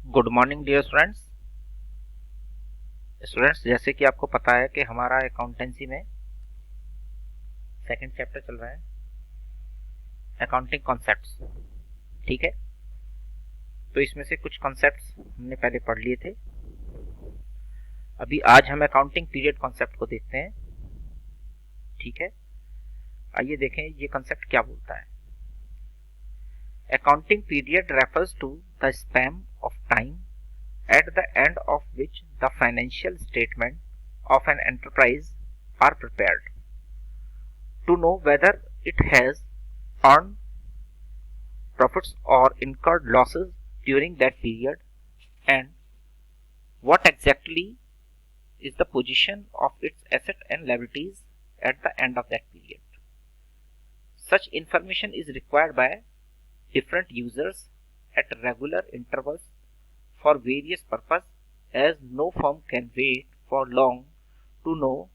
Good morning dear students, जैसे कि आपको पता है कि हमारा अकाउंटेंसी में सेकंड चैप्टर चल रहा है अकाउंटिंग कॉन्सेप्ट्स। ठीक है, तो इसमें से कुछ कॉन्सेप्ट्स हमने पहले पढ़ लिए थे। अभी आज हम अकाउंटिंग पीरियड कॉन्सेप्ट को देखते हैं। ठीक है, आइए देखें ये कॉन्सेप्ट क्या बोलता है। Accounting period refers to the span of time at the end of which the financial statement of an enterprise are prepared to know whether it has earned profits or incurred losses during that period and what exactly is the position of its asset and liabilities at the end of that period. Such information is required by different users at regular intervals for various purposes, as no firm can wait for long to know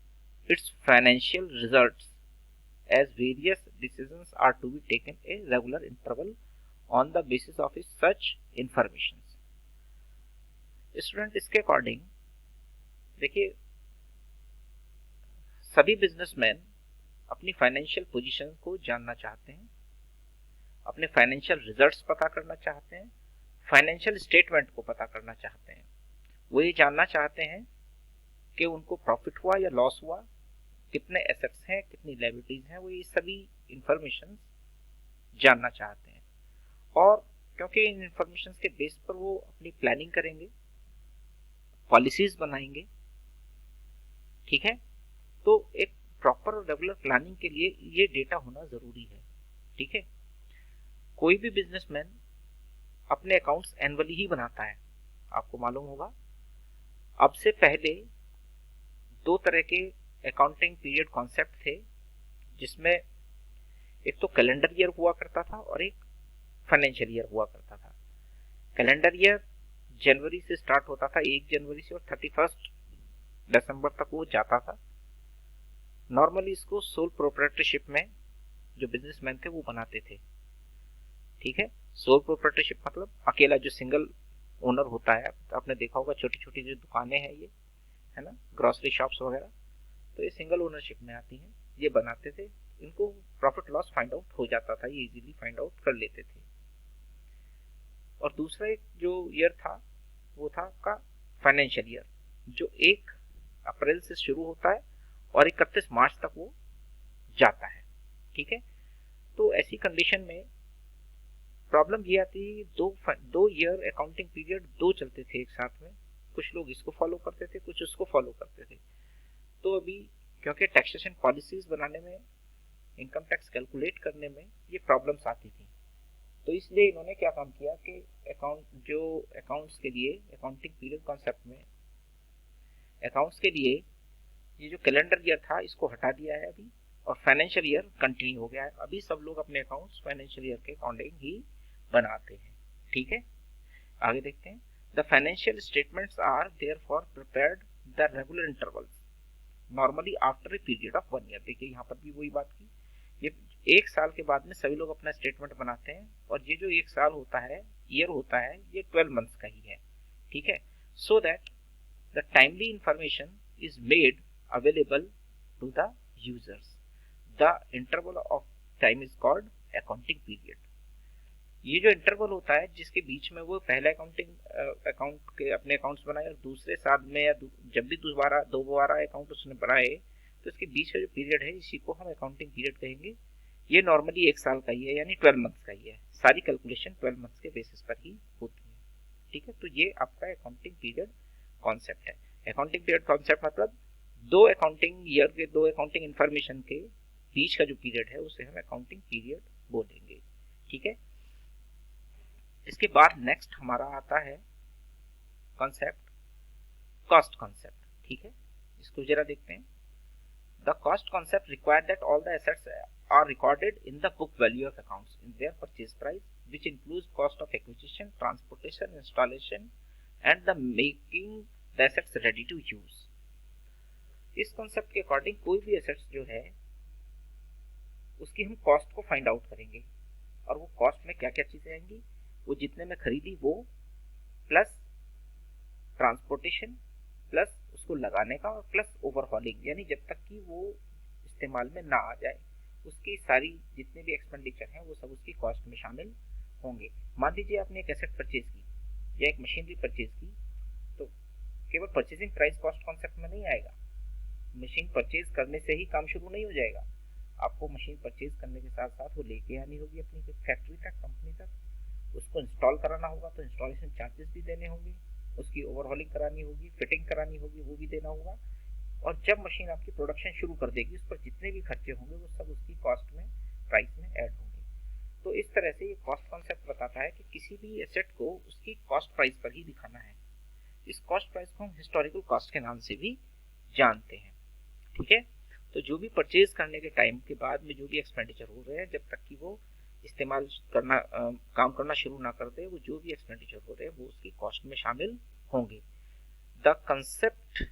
its financial results, as various decisions are to be taken a regular interval on the basis of such information. Student, इसके according देखिए, सभी businessman अपनी financial position को जानना चाहते हैं, अपने financial results पता करना चाहते हैं, फाइनेंशियल स्टेटमेंट को पता करना चाहते हैं। वो ये जानना चाहते हैं कि उनको प्रॉफिट हुआ या लॉस हुआ, कितने एसेट्स हैं, कितनी लायबिलिटीज हैं। वो ये सभी इंफॉर्मेशन जानना चाहते हैं और क्योंकि इन इंफॉर्मेशन के बेस पर वो अपनी प्लानिंग करेंगे, पॉलिसीज बनाएंगे। ठीक है, तो एक प्रॉपर और रेगुलर प्लानिंग के लिए ये डेटा होना जरूरी है। ठीक है, कोई भी बिजनेसमैन अपने अकाउंट्स एनुअली ही बनाता है। आपको मालूम होगा, अब से पहले दो तरह के अकाउंटिंग पीरियड कॉन्सेप्ट थे, जिसमें एक तो कैलेंडर ईयर हुआ करता था और एक फाइनेंशियल ईयर हुआ करता था। कैलेंडर ईयर जनवरी से स्टार्ट होता था, 1 जनवरी से, और 31 दिसंबर तक वो जाता था। नॉर्मली इसको सोल प्रोप्राइटरशिप में जो बिजनेसमैन थे वो बनाते थे। ठीक है, सोल प्रोप्राइटरशिप मतलब अकेला जो सिंगल ओनर होता है। आपने देखा होगा छोटी छोटी जो दुकानें हैं, ये है ना, ग्रोसरी शॉप्स वगैरह, तो ये सिंगल ओनरशिप में आती हैं। ये बनाते थे, इनको प्रॉफिट लॉस फाइंड आउट हो जाता था, ये इजीली फाइंड आउट कर लेते थे। और दूसरा एक जो ईयर था वो था आपका फाइनेंशियल ईयर, जो 1 अप्रैल से शुरू होता है और 31 मार्च तक वो जाता है। ठीक है, तो ऐसी कंडीशन में प्रॉब्लम ये आती है, दो ईयर अकाउंटिंग पीरियड दो चलते थे एक साथ में। कुछ लोग इसको फॉलो करते थे, कुछ उसको फॉलो करते थे। तो अभी क्योंकि टैक्सेशन पॉलिसीज बनाने में, इनकम टैक्स कैलकुलेट करने में ये प्रॉब्लम्स आती थी, तो इसलिए इन्होंने क्या काम किया कि अकाउंट्स के लिए, अकाउंटिंग पीरियड कॉन्सेप्ट में अकाउंट्स के लिए ये जो कैलेंडर ईयर था इसको हटा दिया है अभी, और फाइनेंशियल ईयर कंटिन्यू हो गया है। अभी सब लोग अपने अकाउंट्स फाइनेंशियल ईयर के अकॉर्डिंग ही बनाते हैं। ठीक है, आगे देखते हैं। The financial statements are therefore prepared the regular intervals normally after a period of 1 year. देखिए, यहाँ पर भी वही बात की, ये 1 साल के बाद में सभी लोग अपना स्टेटमेंट बनाते हैं, और ये जो 1 साल होता है, ईयर होता है, ये 12 मंथ्स का ही है। ठीक है, so that the timely information is made available to the users. The interval of time is called accounting period. ये जो इंटरवल होता है जिसके बीच में वो पहले अकाउंट के अपने अकाउंट्स बनाए और दूसरे साल में या जब भी दोबारा अकाउंट उसने बनाए, तो इसके बीच का जो पीरियड है इसी को हम अकाउंटिंग पीरियड कहेंगे। ये नॉर्मली 1 साल का ही है, यानी 12 मंथ्स का ही है। सारी कैलकुलेशन 12 मंथ्स के बेसिस पर ही होती है। ठीक है, तो ये आपका अकाउंटिंग पीरियड कॉन्सेप्ट है। अकाउंटिंग पीरियड कॉन्सेप्ट मतलब दो अकाउंटिंग ईयर के, दो अकाउंटिंग इंफॉर्मेशन के बीच का जो पीरियड है उसे हम अकाउंटिंग पीरियड बोलेंगे। ठीक है, इसके बाद नेक्स्ट हमारा आता है कॉन्सेप्ट, कॉस्ट कॉन्सेप्ट। ठीक है, इसको जरा देखते हैं। The cost concept require that all the assets are recorded in the book value of accounts in their purchase price, which includes cost of acquisition, transportation, installation and the making the assets ready to use. इस concept के according कोई भी assets जो है उसकी हम cost को find out करेंगे, और वो कॉस्ट में क्या क्या चीजें आएंगी, वो जितने में खरीदी वो, प्लस ट्रांसपोर्टेशन प्लस उसको लगाने का और प्लस ओवरहॉलिंग, यानी जब तक कि वो इस्तेमाल में ना आ जाए उसकी सारी जितने भी एक्सपेंडिचर हैं वो सब उसकी कॉस्ट में शामिल होंगे। मान लीजिए आपने एक एसेट परचेज की या एक मशीनरी परचेज की, तो केवल परचेजिंग प्राइस कॉस्ट कॉन्सेप्ट में नहीं आएगा। मशीन परचेज करने से ही काम शुरू नहीं हो जाएगा। आपको मशीन परचेज करने के साथ साथ वो लेके आनी होगी अपनी फैक्ट्री तक, कंपनी तक, उसको इंस्टॉल कराना होगा तो इंस्टॉलेशन चार्जेस भी देने होंगे, उसकी ओवरहॉलिंग करानी होगी, फिटिंग करानी होगी, वो भी देना होगा। और जब मशीन आपकी प्रोडक्शन शुरू कर देगी उस पर जितने भी खर्चे होंगे वो सब उसकी कॉस्ट में, प्राइस में ऐड होंगे। तो इस तरह से ये कॉस्ट कॉन्सेप्ट बताता है कि किसी भी एसेट को उसकी कॉस्ट प्राइस पर ही दिखाना है। इस कॉस्ट प्राइस को हम हिस्टोरिकल कॉस्ट के नाम से भी जानते हैं। ठीक है, तो जो भी परचेज करने के टाइम के बाद में जो भी एक्सपेंडिचर हो रहे हैं जब तक कि वो इस्तेमाल करना काम करना शुरू ना कर दे, वो जो भी एक्सपेंडिचर हो रहे हैं वो उसकी कॉस्ट में शामिल होंगे। The concept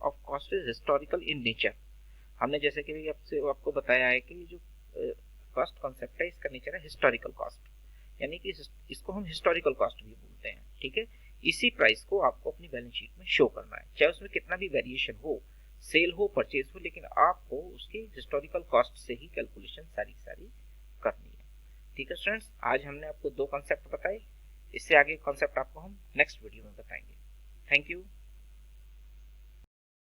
of cost is historical in nature. हमने जैसे कि आपको बताया है कि जो कॉस्ट कॉन्सेप्ट है इसका नेचर है हिस्टोरिकल कॉस्ट, यानी कि इसको हम हिस्टोरिकल कॉस्ट भी बोलते हैं। ठीक है, इसी प्राइस को आपको अपनी बैलेंस शीट में शो करना है, चाहे उसमें कितना भी वेरिएशन हो, सेल हो परचेज हो, लेकिन आपको उसकी हिस्टोरिकल कॉस्ट से ही कैलकुलेशन सारी करनी है। ठीक है स्टूडेंट्स, आज हमने आपको 2 कॉन्सेप्ट बताए, इससे आगे कॉन्सेप्ट आपको हम नेक्स्ट वीडियो में बताएंगे। Thank you.